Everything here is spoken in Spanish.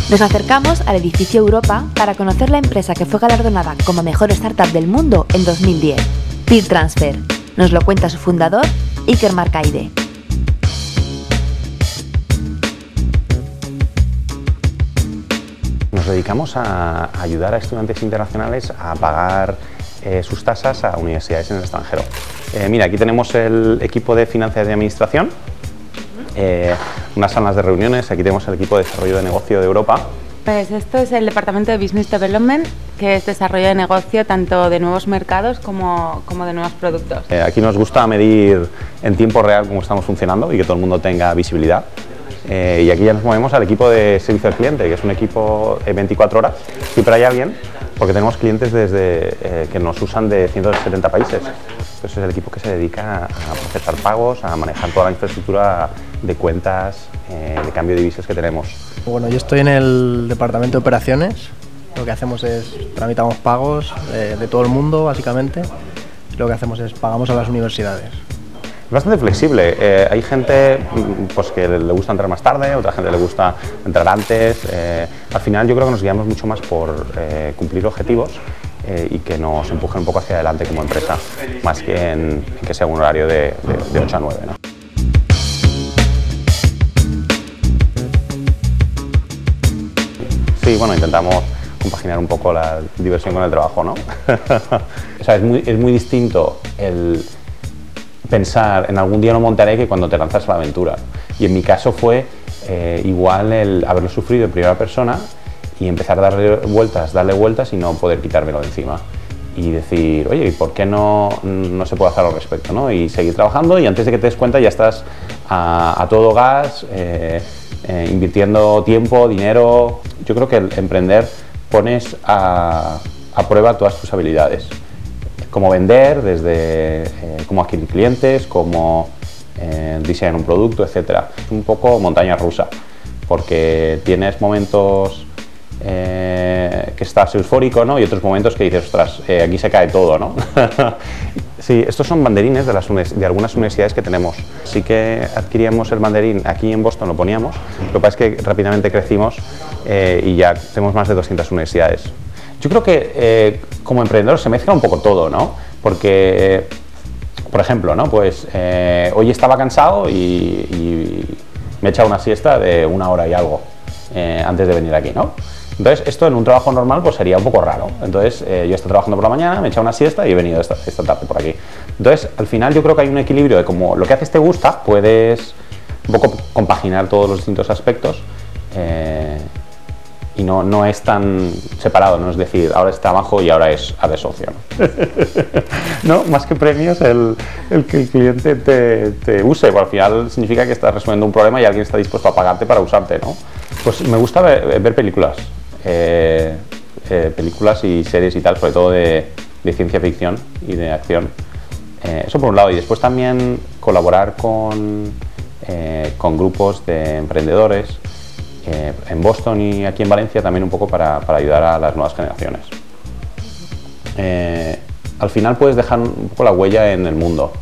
Nos acercamos al edificio Europa para conocer la empresa que fue galardonada como mejor startup del mundo en 2010, PeerTransfer. Nos lo cuenta su fundador, Iker Marcaide. Nos dedicamos a ayudar a estudiantes internacionales a pagar sus tasas a universidades en el extranjero. Mira, aquí tenemos el equipo de finanzas y administración, unas salas de reuniones, aquí tenemos el equipo de desarrollo de negocio de Europa. Pues esto es el departamento de Business Development, que es desarrollo de negocio tanto de nuevos mercados como de nuevos productos. Aquí nos gusta medir en tiempo real cómo estamos funcionando y que todo el mundo tenga visibilidad. Y aquí ya nos movemos al equipo de servicio al cliente, que es un equipo de 24 horas. Siempre hay alguien, porque tenemos clientes que nos usan de 170 países. Entonces es el equipo que se dedica a procesar pagos, a manejar toda la infraestructura de cuentas, de cambio de divisas que tenemos. Bueno, yo estoy en el departamento de operaciones. Lo que hacemos es tramitamos pagos de todo el mundo, básicamente. Lo que hacemos es pagamos a las universidades. Es bastante flexible. Hay gente pues, que le gusta entrar más tarde, otra gente le gusta entrar antes. Al final yo creo que nos guiamos mucho más por cumplir objetivos y que nos empujen un poco hacia adelante como empresa, más que en que sea un horario de 8 a 9, ¿no? Sí, bueno, intentamos compaginar un poco la diversión con el trabajo, ¿no? O sea, es muy distinto el pensar en algún día lo montaré que cuando te lanzas a la aventura. Y en mi caso fue igual el haberlo sufrido en primera persona y empezar a darle vueltas y no poder quitármelo de encima. Y decir, oye, ¿por qué no se puede hacer al respecto, ¿no? Y seguir trabajando y antes de que te des cuenta ya estás a todo gas, invirtiendo tiempo, dinero. Yo creo que el emprender pones a prueba todas tus habilidades. Cómo vender, desde cómo adquirir clientes, cómo diseñar un producto, etc. Es un poco montaña rusa, porque tienes momentos que estás eufórico, ¿no? Y otros momentos que dices, ostras, aquí se cae todo, ¿no? Sí, estos son banderines de algunas universidades que tenemos. Sí que adquiríamos el banderín, aquí en Boston lo poníamos, lo que pasa es que rápidamente crecimos y ya tenemos más de 200 universidades. Yo creo que como emprendedor se mezcla un poco todo, ¿no? Porque, por ejemplo, ¿no? Pues hoy estaba cansado y me he echado una siesta de 1 hora y algo antes de venir aquí, ¿no? Entonces, esto en un trabajo normal pues sería un poco raro. Entonces, yo estoy trabajando por la mañana, me he echado una siesta y he venido esta tarde por aquí. Entonces, al final yo creo que hay un equilibrio de como lo que haces te gusta, puedes un poco compaginar todos los distintos aspectos y no es tan separado, no es decir, ahora es trabajo y ahora es de socio, ¿no? No, más que premios, el que el cliente te use, porque al final significa que estás resolviendo un problema y alguien está dispuesto a pagarte para usarte, ¿no? Pues me gusta ver películas. Películas y series y tal, sobre todo de ciencia ficción y de acción. Eso por un lado, y después también colaborar con grupos de emprendedores en Boston y aquí en Valencia también un poco para ayudar a las nuevas generaciones. Al final puedes dejar un poco la huella en el mundo.